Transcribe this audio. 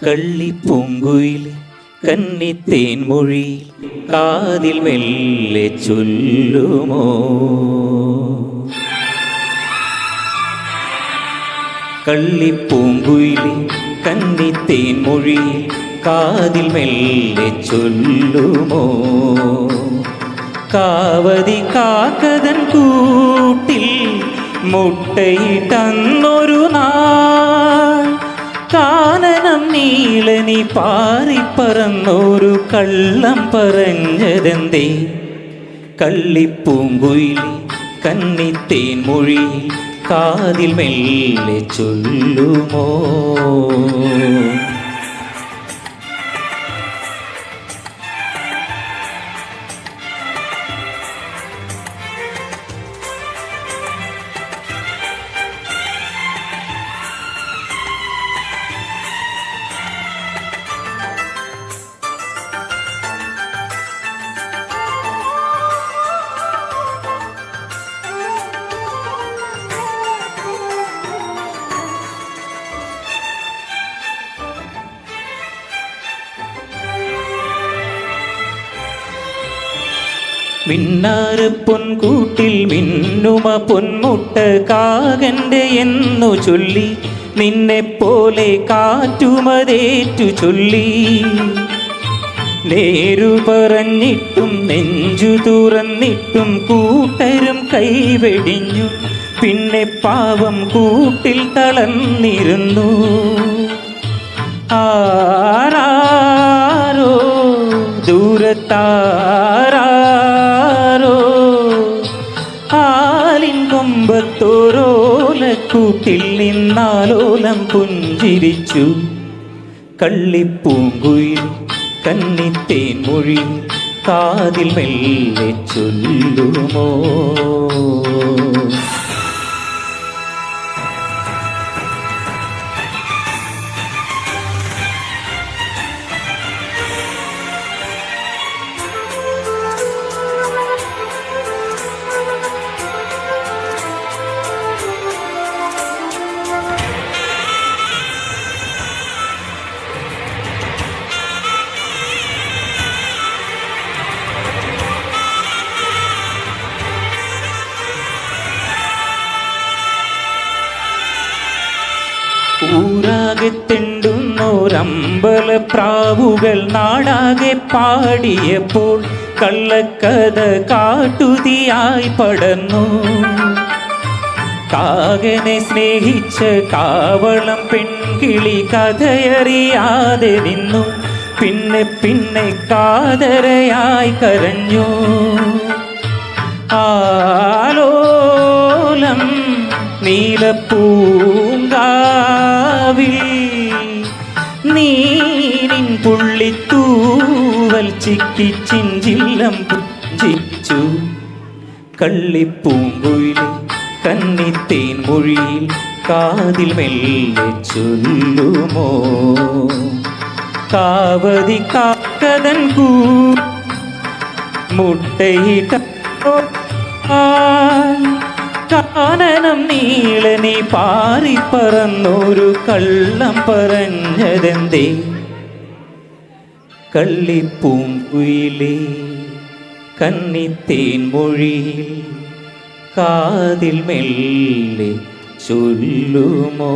കള്ളിപ്പൂങ്കുയിലെ കന്നിത്തേൻ മൊഴിയിൽ കാതിൽ മെല്ലെ ചൊല്ലുമോ? കള്ളിപ്പൂങ്കുയിലെ കന്നിത്തേൻ മൊഴിയിൽ കാതിൽ മെല്ലെ ചൊല്ലുമോ? കാവതി കാക്കതൻ കൂട്ടിൽ മുട്ടയിട്ടന്നൊരു നാൾ കാനനം നീളനി പാറിപ്പറന്നൊരു കള്ളം പറഞ്ഞതെന്തേ? കള്ളിപ്പൂങ്കുയിലെ കന്നിത്തേൻ മൊഴിയിൽ കാതിൽ മെല്ലെ ചൊല്ലുമോ? മിന്നാറ് പൊൻകൂട്ടിൽ മിന്നുമ പൊന്മുട്ട കാകന്റെ എന്നു ചൊല്ലി നിന്നെപ്പോലെ കാറ്റുമതേറ്റു ചൊല്ലി. നേരു പറഞ്ഞിട്ടും നെഞ്ചു തുറന്നിട്ടും കൂട്ടരും കൈവെടിഞ്ഞു. പിന്നെ പാവം കൂട്ടിൽ തളർന്നിരുന്നു. ആരാരോ ദൂരത്താരോ ആലിൻ കൊമ്പത്തോരോലക്കൂട്ടിൽ നിന്നാലോലം പുഞ്ചിരിച്ചു. കള്ളിപ്പൂങ്കുയിൽ കന്നിത്തേൻ മൊഴിയിൽ കാതിൽ മെല്ലെ ചൊല്ലുമോ? ൂരാകെ തെണ്ടുന്നോരമ്പലപ്രാവുകൾ നാടാകെ പാടിയപ്പോൾ കള്ളക്കഥ കാട്ടുതിയായി പടർന്നു. കാകനെ സ്നേഹിച്ച കാവളം പെൺകിളി കഥയറിയാതെ നിന്നു. പിന്നെ പിന്നെ കാതരയായി കരഞ്ഞു. ആലോലം നീലപ്പൂങ്കാവിൽ നീനിൻ പുള്ളിത്തൂവൽ ചിക്കി ചിഞ്ചില്ലം പുഞ്ചിച്ചു. കള്ളിപ്പൂങ്കുയിലെ കന്നിത്തേൻ മൊഴിയിൽ കാതിൽ മെല്ലെ ചൊല്ലുമോ? കാവതി കാക്കതൻ മുട്ടയിട്ട കാനനം നീളനി പാറിപ്പറന്നൊരു കള്ളം പറഞ്ഞതെന്തേ? കള്ളിപ്പൂങ്കുയിലെ കന്നിത്തേൻ മൊഴിയിൽ കാതിൽ മെല്ലെ ചൊല്ലുമോ?